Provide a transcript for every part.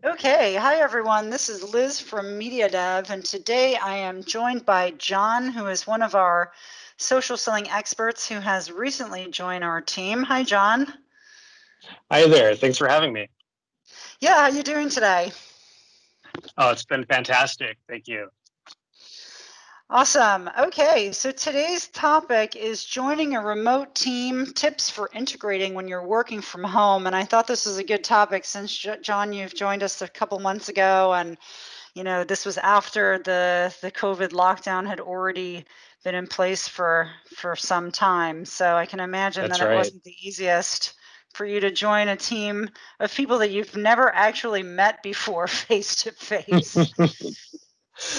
Okay, hi everyone. This is Liz from Media Dev, and today I am joined by John, who is one of our social selling experts who has recently joined our team. Hi, John. Hi there. Thanks for having me. Yeah, how you doing today? Oh, it's been fantastic. Thank you. Awesome. Okay, so today's topic is joining a remote team, tips for integrating when you're working from home. And I thought this was a good topic since, John, you've joined us a couple months ago, and this was after the COVID lockdown had already been in place for some time. So I can imagine that That's it right. wasn't the easiest for you to join a team of people that you've never actually met before face to face.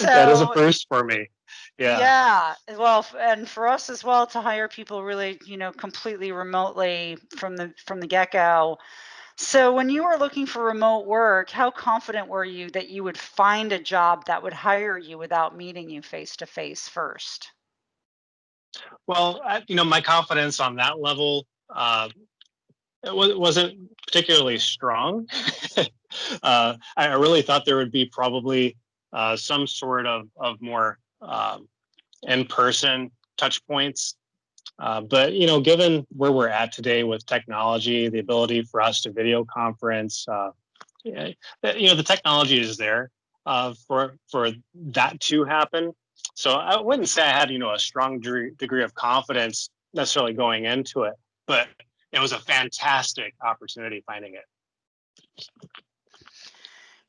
That is a So first for me. Yeah. yeah, well, and for us as well to hire people really, completely remotely from the get-go. So when you were looking for remote work, how confident were you that you would find a job that would hire you without meeting you face to face first? Well, my confidence on that level wasn't particularly strong. I really thought there would be probably some sort of more in-person touch points. But given where we're at today with technology, the ability for us to video conference, yeah, the technology is there for that to happen. So I wouldn't say I had a strong degree of confidence necessarily going into it, but it was a fantastic opportunity finding it.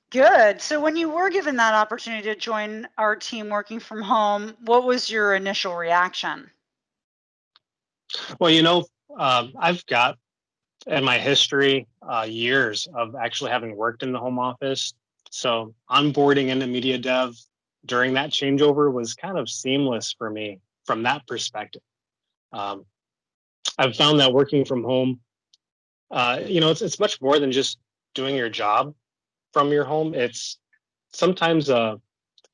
Good. So when you were given that opportunity to join our team working from home, what was your initial reaction? Well, I've got in my history years of actually having worked in the home office. So onboarding into media dev during that changeover was kind of seamless for me from that perspective. Um, I've found that working from home, it's much more than just doing your job from your home. It's sometimes a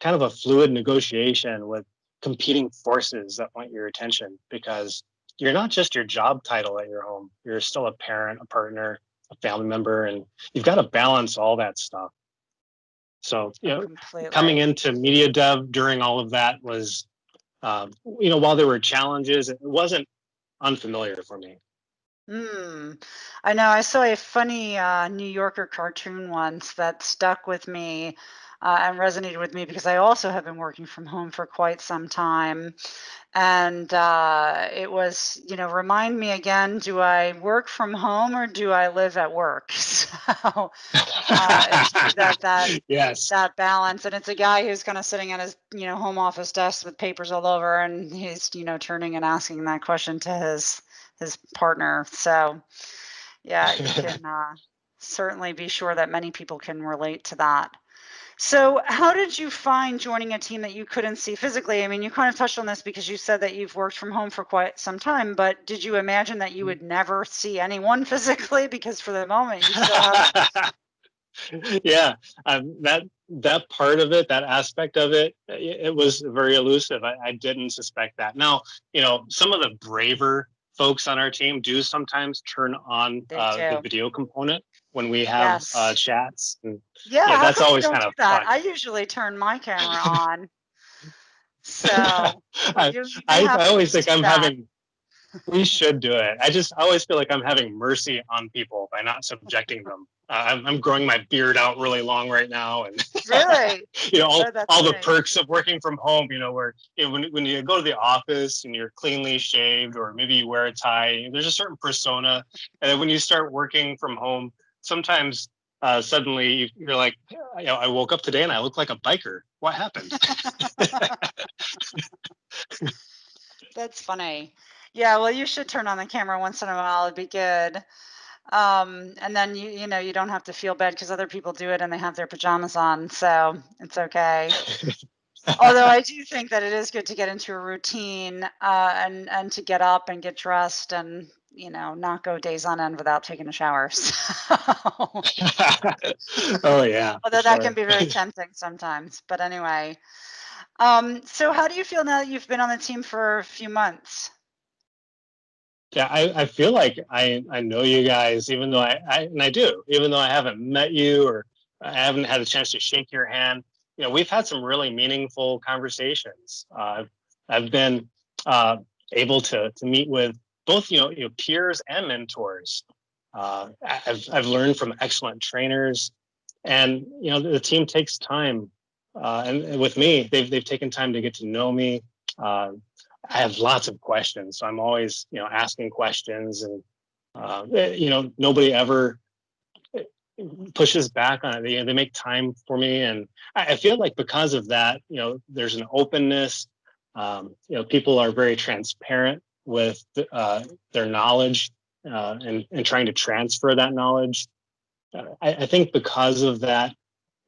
kind of a fluid negotiation with competing forces that want your attention because you're not just your job title at your home. You're still a parent, a partner, a family member, and you've got to balance all that stuff. So, Oh, coming completely. into media dev during all of that was, while there were challenges, it wasn't unfamiliar for me. Hmm. I know. I saw a funny New Yorker cartoon once that stuck with me and resonated with me because I also have been working from home for quite some time. And it was, remind me again, do I work from home or do I live at work? So it's true Yes. that balance. And it's a guy who's kind of sitting at his, home office desk with papers all over, and he's, turning and asking that question to his partner. So yeah, you can certainly be sure that many people can relate to that. So, how did you find joining a team that you couldn't see physically? I mean, you kind of touched on this because you said that you've worked from home for quite some time, but did you imagine that you would never see anyone physically? Because for the moment, you still have. Yeah, that part of it, that aspect of it, it was very elusive. I didn't suspect that. Now, some of the braver folks on our team do sometimes turn on They the do. video component when we have Yes. chats, and Yeah. yeah, How that's come you always don't kind do of that? fun. I usually turn my camera on. I, So you may have I to always just think do I'm that. having. We should do it. I always feel like I'm having mercy on people by not subjecting them. I'm growing my beard out really long right now, and Really? all Oh, that's all the great. perks of working from home. Where when you go to the office and you're cleanly shaved, or maybe you wear a tie, there's a certain persona, and then when you start working from home, sometimes suddenly you're like, I woke up today and I look like a biker. What happened? That's funny. Yeah, well, you should turn on the camera once in a while. It'd be good. And then you don't have to feel bad because other people do it and they have their pajamas on, so it's okay. Although I do think that it is good to get into a routine and to get up and get dressed and not go days on end without taking a shower. So, Oh yeah, for although that can sure. be very tempting sometimes. But anyway, so how do you feel now that you've been on the team for a few months? Yeah, I feel like I know you guys, even though and I do, even though I haven't met you or I haven't had a chance to shake your hand. We've had some really meaningful conversations. I've been able to meet with both peers and mentors. I've learned from excellent trainers, and the team takes time. And with me, they've taken time to get to know me. Uh, I have lots of questions, so I'm always asking questions, and nobody ever pushes back on it. They make time for me, and I feel like because of that, there's an openness. People are very transparent with their knowledge, and trying to transfer that knowledge. I think because of that,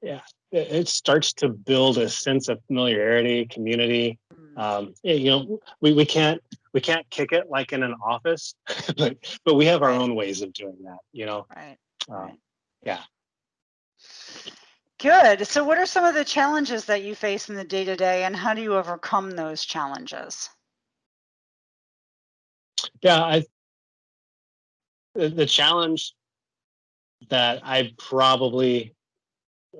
yeah, it starts to build a sense of familiarity, community. We can't kick it like in an office, but we have our Right. own ways of doing that. Right. Um, Right. yeah. Good. So, what are some of the challenges that you face in the day to day, and how do you overcome those challenges? Yeah, the challenge that I probably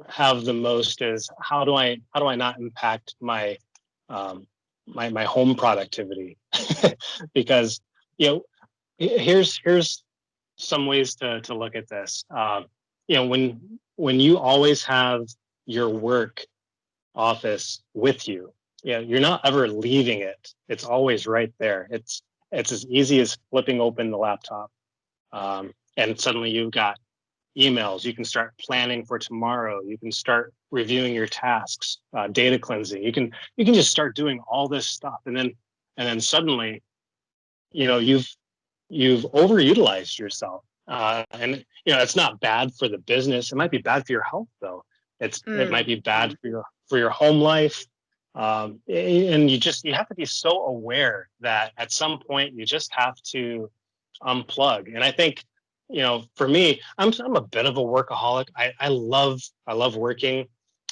have the most is how do I not impact my home productivity? Because you know here's some ways to look at this. When you always have your work office with you, you're not ever leaving it. It's always right there. It's as easy as flipping open the laptop, and suddenly you've got emails. You can start planning for tomorrow. You can start reviewing your tasks, data cleansing. You can just start doing all this stuff, and then suddenly, you've overutilized yourself. And it's not bad for the business. It might be bad for your health, though. It might be bad Mm. for your home life. And you have to be so aware that at some point you just have to unplug. And I think, for me, I'm a bit of a workaholic. I love working.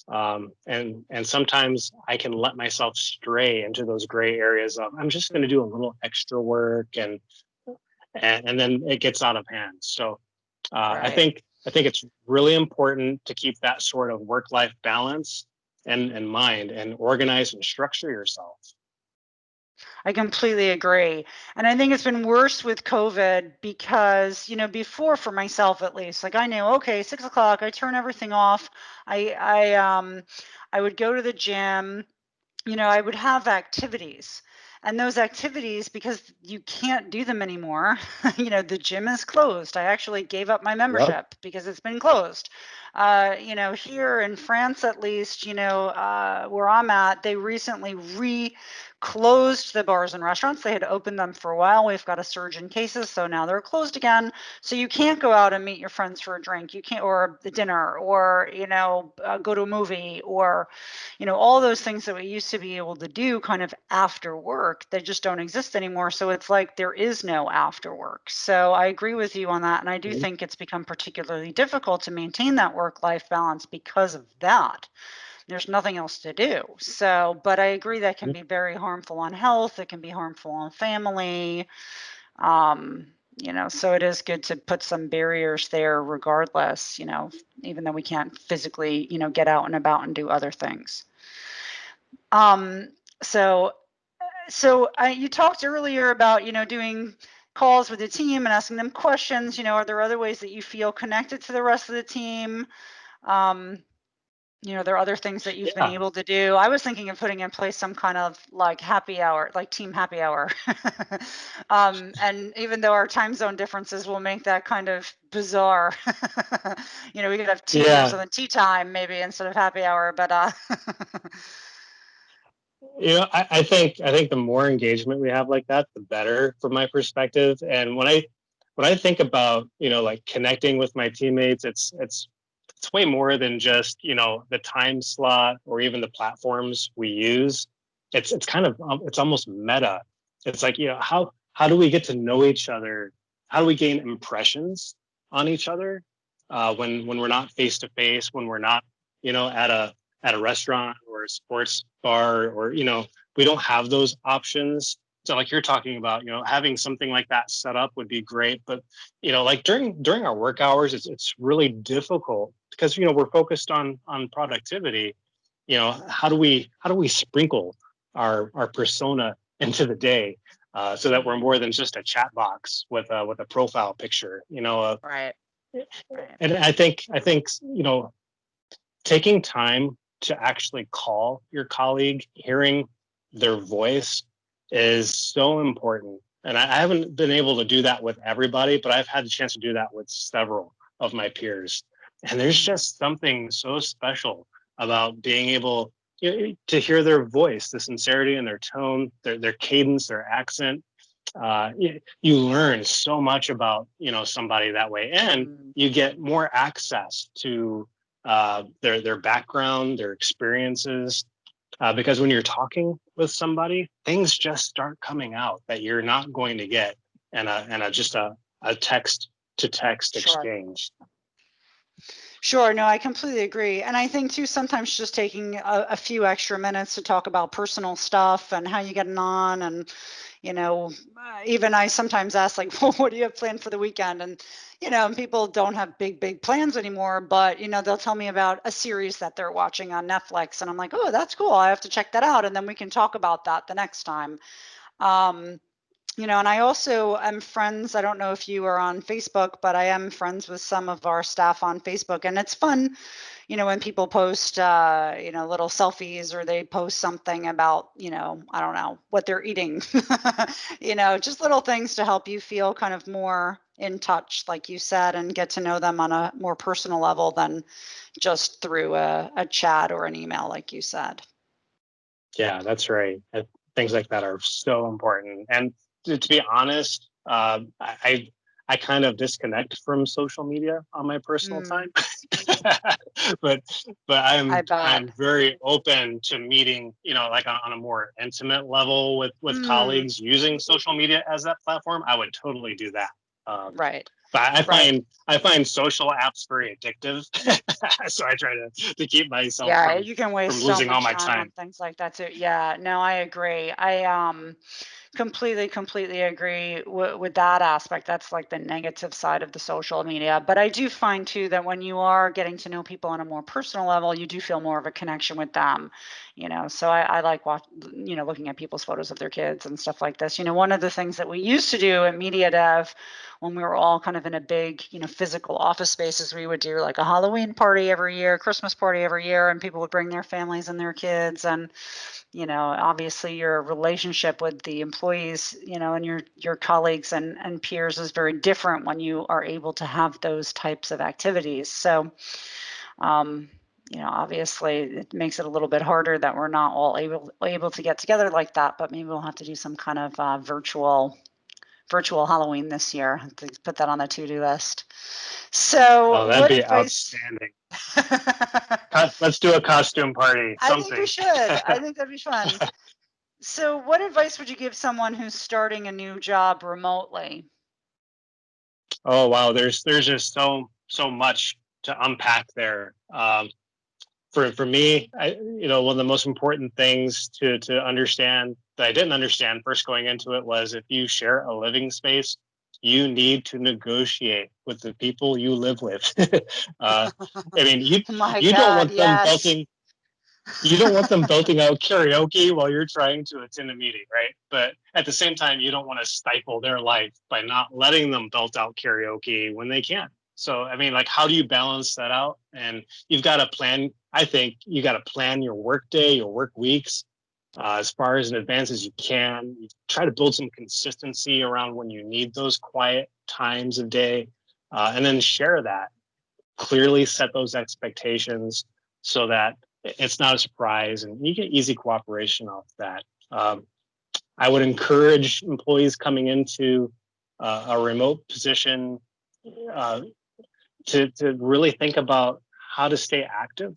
And sometimes I can let myself stray into those gray areas of I'm just going to do a little extra work, and then it gets out of hand. So I Right. think it's really important to keep that sort of work-life balance and mind, and organize and structure yourself. I completely agree. And I think it's been worse with COVID because, before for myself at least, like I knew, okay, 6 o'clock, I turn everything off. I would go to the gym. I would have activities. And those activities, because you can't do them anymore, the gym is closed. I actually gave up my Yep. membership because it's been closed. Here in France, at least, where I'm at, they recently closed the bars and restaurants. They had opened them for a while. We've got a surge in cases, so now they're closed again. So you can't go out and meet your friends for a drink. You can't, or a dinner, or go to a movie, or all those things that we used to be able to do kind of after work, they just don't exist anymore. So it's like there is no after work. So I agree with you on that. And I do think it's become particularly difficult to maintain that work-life balance because of that. There's nothing else to do. So, but I agree that can be very harmful on health. It can be harmful on family. Um, so it is good to put some barriers there regardless, even though we can't physically, get out and about and do other things. Um, so you talked earlier about, doing calls with the team and asking them questions. Are there other ways that you feel connected to the rest of the team? Um, there are other things that you've been Yeah. able to do. I was thinking of putting in place some kind of like happy hour, like team happy hour. And even though our time zone differences will make that kind of bizarre, we could have tea or Yeah. something, tea time maybe instead of happy hour, but I think the more engagement we have like that, the better from my perspective. And when I think about like connecting with my teammates, it's way more than just the time slot or even the platforms we use. It's kind of it's almost meta. It's like how do we get to know each other? How do we gain impressions on each other when we're not face to face, when we're not at a restaurant or a sports bar, or we don't have those options So like you're talking about, having something like that set up would be great. But, like during our work hours, it's really difficult because, we're focused on productivity. How do we sprinkle our persona into the day, so that we're more than just a chat box with a profile picture, Right. Right. and I think taking time to actually call your colleague, hearing their voice is so important. And I haven't been able to do that with everybody, but I've had the chance to do that with several of my peers. And there's Mm. just something so special about being able to hear their voice, the sincerity in their tone, their cadence, their accent. You learn so much about somebody that way, and Mm. you get more access to their background, their experiences, because when you're talking with somebody, things just start coming out that you're not going to get in a just a text to text Sure. exchange. Sure. No, I completely agree. And I think too, sometimes just taking a few extra minutes to talk about personal stuff and how you getting on. And, even I sometimes ask like, well, what do you have planned for the weekend? And, people don't have big plans anymore, but, they'll tell me about a series that they're watching on Netflix. And I'm like, oh, that's cool. I have to check that out. And then we can talk about that the next time. Um, and I also am friends. I don't know if you are on Facebook, but I am friends with some of our staff on Facebook. And it's fun, when people post, little selfies or they post something about, I don't know, what they're eating, just little things to help you feel kind of more in touch, like you said, and get to know them on a more personal level than just through a chat or an email, like you said. Yeah, that's right. Things like that are so important. And to be honest, I kind of disconnect from social media on my personal Mm, time, but but I I'm bet. I'm very open to meeting, like on a more intimate level with Mm, colleagues using social media as that platform. I would totally do that. Um, right. but I Right. find I find social apps very addictive, so I try to keep myself Yeah, from you can waste from so losing all much my time time. on things like that too. Yeah, no, I agree. I completely agree with that aspect. That's like the negative side of the social media. But I do find too that when you are getting to know people on a more personal level, you do feel more of a connection with them. So I like looking at people's photos of their kids and stuff like this. One of the things that we used to do at Media Dev when we were all kind of in a big, physical office spaces, we would do like a Halloween party every year, Christmas party every year, and people would bring their families and their kids. And, obviously your relationship with the employees, and your colleagues and peers is very different when you are able to have those types of activities. So, um, obviously it makes it a little bit harder that we're not all able to get together like that, but maybe we'll have to do some kind of virtual Halloween this year. I have to put that on the to-do list. Oh, So, that'd what be advice? outstanding. I Let's do a costume party, think we something. should. I think that'd be fun. So, what advice would you give someone who's starting a new job remotely? Oh wow, there's just so much to unpack there. For me, one of the most important things to understand that I didn't understand first going into it was if you share a living space, you need to negotiate with the people you live with. uh, I mean, you Oh my you don't God, want them yes. belting you don't want them belting out karaoke while you're trying to attend a meeting, right? But at the same time, you don't want to stifle their life by not letting them belt out karaoke when they can. So, I mean, like, how do you balance that out? And you've got to plan. I think you got to plan your work day, your work weeks, as far as in advance as you can. You try to build some consistency around when you need those quiet times of day, and then share that. Clearly set those expectations so that it's not a surprise and you get easy cooperation off that. I would encourage employees coming into a remote position uh, to really think about how to stay active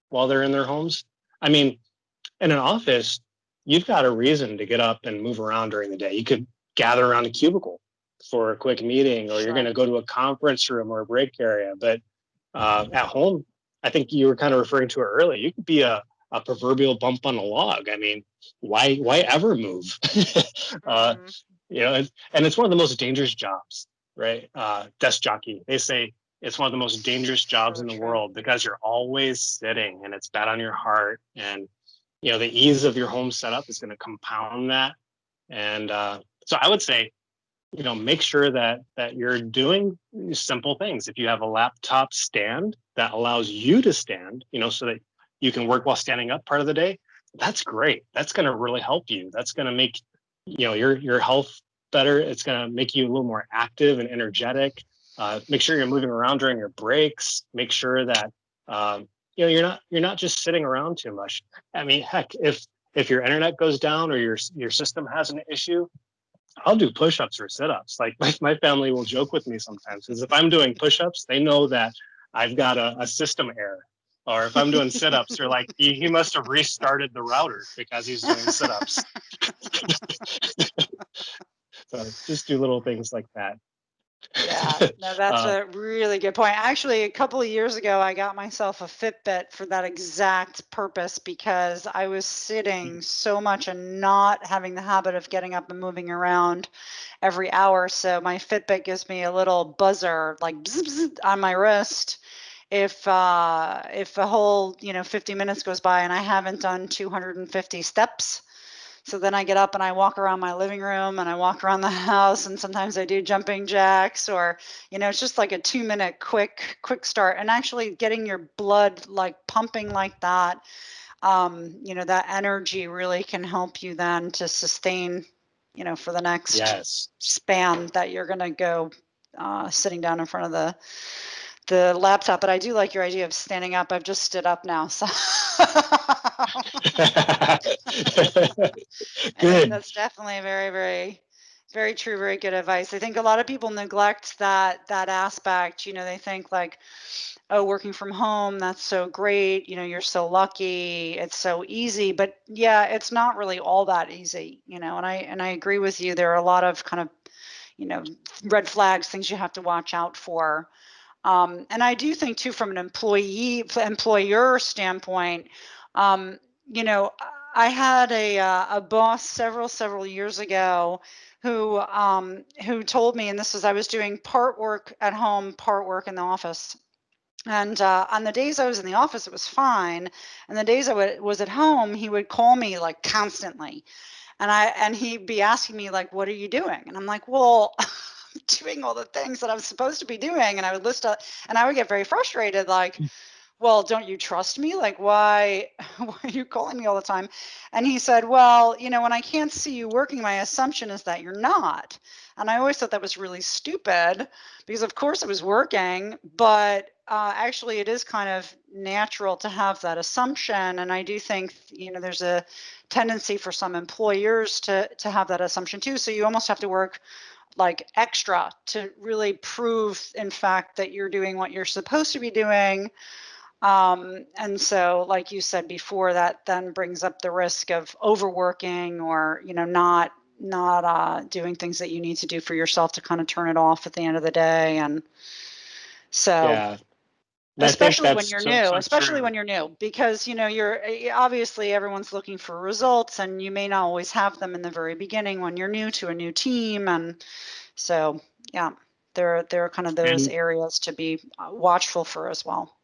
while they're in their homes. I mean, in an office, you've got a reason to get up and move around during the day. You could gather around a cubicle for a quick meeting, or you're going Sure. to go to a conference room or a break area. But at home, I think you were kind of referring to it earlier. You could be a proverbial bump on a log. I mean, why ever move? uh, Mhm. and it's one of the most dangerous jobs, right? Desk jockey. They say it's one of the most dangerous jobs So in the true. world because you're always sitting and it's bad on your heart. And the ease of your home setup is going to compound that. And so I would say, make sure that you're doing simple things. If you have a laptop stand that allows you to stand, so that you can work while standing up part of the day, that's great. That's going to really help you. That's going to make your health better. It's going to make you a little more active and energetic. Make sure you're moving around during your breaks. Make sure that you're not just sitting around too much. I mean, heck, if your internet goes down or your system has an issue, I'll do push-ups or sit-ups. Like my family will joke with me sometimes because if I'm doing push-ups, they know that I've got a system error. Or if I'm doing sit-ups, they're like, he must have restarted the router because he's doing sit-ups. So just do little things like that. Yeah, no, that's uh, a really good point. Actually, a couple of years ago, I got myself a Fitbit for that exact purpose because I was sitting so much and not having the habit of getting up and moving around every hour. So my Fitbit gives me a little buzzer, like bzz, bzz, on my wrist. If a whole 50 minutes goes by and I haven't done 250 steps, so then I get up and I walk around my living room and I walk around the house, and sometimes I do jumping jacks, or it's just like a 2-minute quick start. And actually getting your blood like pumping like that, that energy really can help you then to sustain, for the next yes. span that you're going to go sitting down in front of the laptop. But I do like your idea of standing up. I've just stood up now, so I think Good. that's definitely very, very, very true, very good advice. I think a lot of people neglect that aspect. They think like, oh, working from home, that's so great. You're so lucky. It's so easy. But yeah, it's not really all that easy, and I agree with you. There are a lot of kind of, you know, red flags, things you have to watch out for. And I do think too, from an employer standpoint, um, you know, I had a boss several years ago who told me, and this was, I was doing part work at home, part work in the office. And on the days I was in the office, it was fine. And the days was at home, he would call me like constantly, and he'd be asking me like, "What are you doing?" And I'm like, "Well, I'm doing all the things that I'm supposed to be doing." And I would and I would get very frustrated, like, "Well, don't you trust me? Like, why, why are you calling me all the time?" And he said, "Well, when I can't see you working, my assumption is that you're not." And I always thought that was really stupid because, of course, it was working, but actually, it is kind of natural to have that assumption. And I do think, there's a tendency for some employers to have that assumption too. So you almost have to work like extra to really prove, in fact, that you're doing what you're supposed to be doing. And so, like you said before, that then brings up the risk of overworking, or not doing things that you need to do for yourself to kind of turn it off at the end of the day. And so, Yeah. And I think especially when that's you're so new, so true. because you're obviously, everyone's looking for results, and you may not always have them in the very beginning when you're new to a new team. And so, yeah, there are kind of those And areas to be watchful for as well.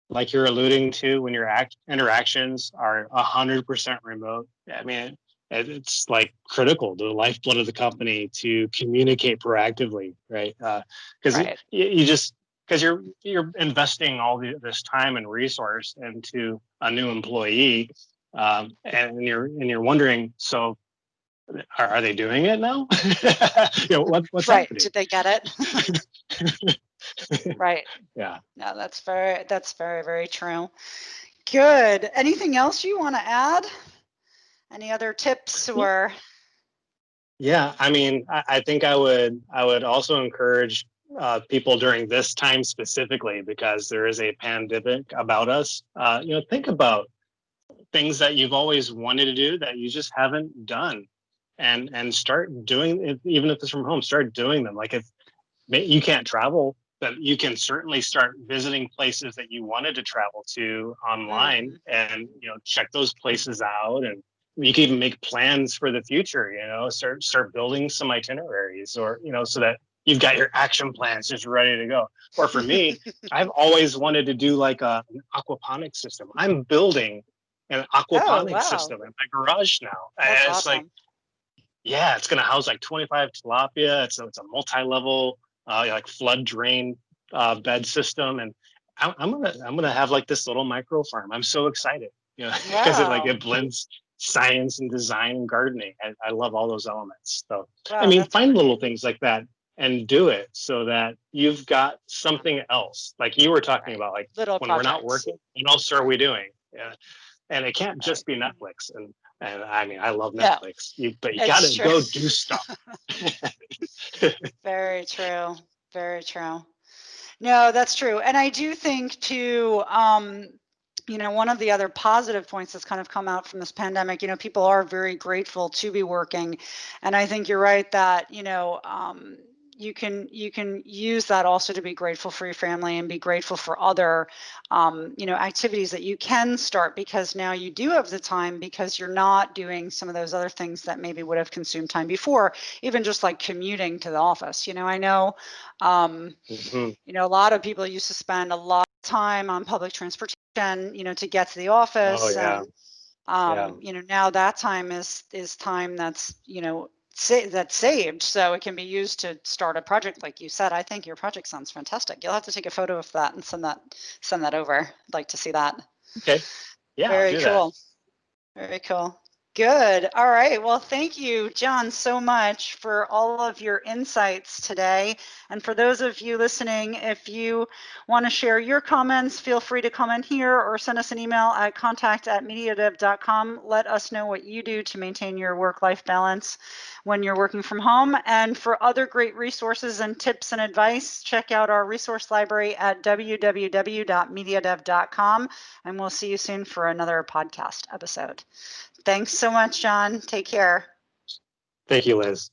like you're alluding to, when your interactions are 100% remote, I mean, it's like critical to the lifeblood of the company to communicate proactively, right? Because Right. you just because you're investing all this time and resource into a new employee, and you're wondering, so are they doing it now? What's Right. happening? Did they get it? Right. Yeah. No, that's very, very true. Good. Anything else you want to add? Any other tips or? Yeah, I mean, I think I would also encourage people during this time specifically, because there is a pandemic about us. Think about things that you've always wanted to do that you just haven't done, and start doing it, even if it's from home. Start doing them. Like, if you can't travel that you can certainly start visiting places that you wanted to travel to online, Mm. and check those places out, and you can even make plans for the future. Start building some itineraries, or so that you've got your action plans just ready to go. Or for me, I've always wanted to do like an aquaponics system. I'm building an Oh, aquaponics wow. system in my garage now. That's And it's like, awesome. yeah, it's going to house like 25 tilapia. It's a multi-level, like flood drain bed system, and I'm gonna have like this little micro farm. I'm so excited, because Wow. it blends science and design and gardening. I love all those elements. So I Wow, mean, that's find great. little things like that and do it so that you've got something else. Like you were talking Right. about, like Little when we're not projects. working, what else are we doing? Yeah, and it can't Right. just be Netflix. And I mean, I love No, Netflix, but you got it's to true. go do stuff. Very true. Very true. No, that's true. And I do think too, one of the other positive points that's kind of come out from this pandemic, people are very grateful to be working. And I think you're right that, you can use that also to be grateful for your family and be grateful for other, activities that you can start, because now you do have the time, because you're not doing some of those other things that maybe would have consumed time before, even just like commuting to the office. I know, Mhm. a lot of people used to spend a lot of time on public transportation, to get to the Oh office. yeah, And, yeah. now that time is time that's, that's saved. So it can be used to start a project. Like you said, I think your project sounds fantastic. You'll have to take a photo of that and send that over. I'd like to see that. Okay, yeah, I'll Very do that. cool. Very cool. Good. All right. Well, thank you, John, so much for all of your insights today. And for those of you listening, if you want to share your comments, feel free to comment here or send us an email at contact@mediadev.com. Let us know what you do to maintain your work-life balance when you're working from home. And for other great resources and tips and advice, check out our resource library at www.mediadev.com. And we'll see you soon for another podcast episode. Thanks so much, John. Take care. Thank you, Liz.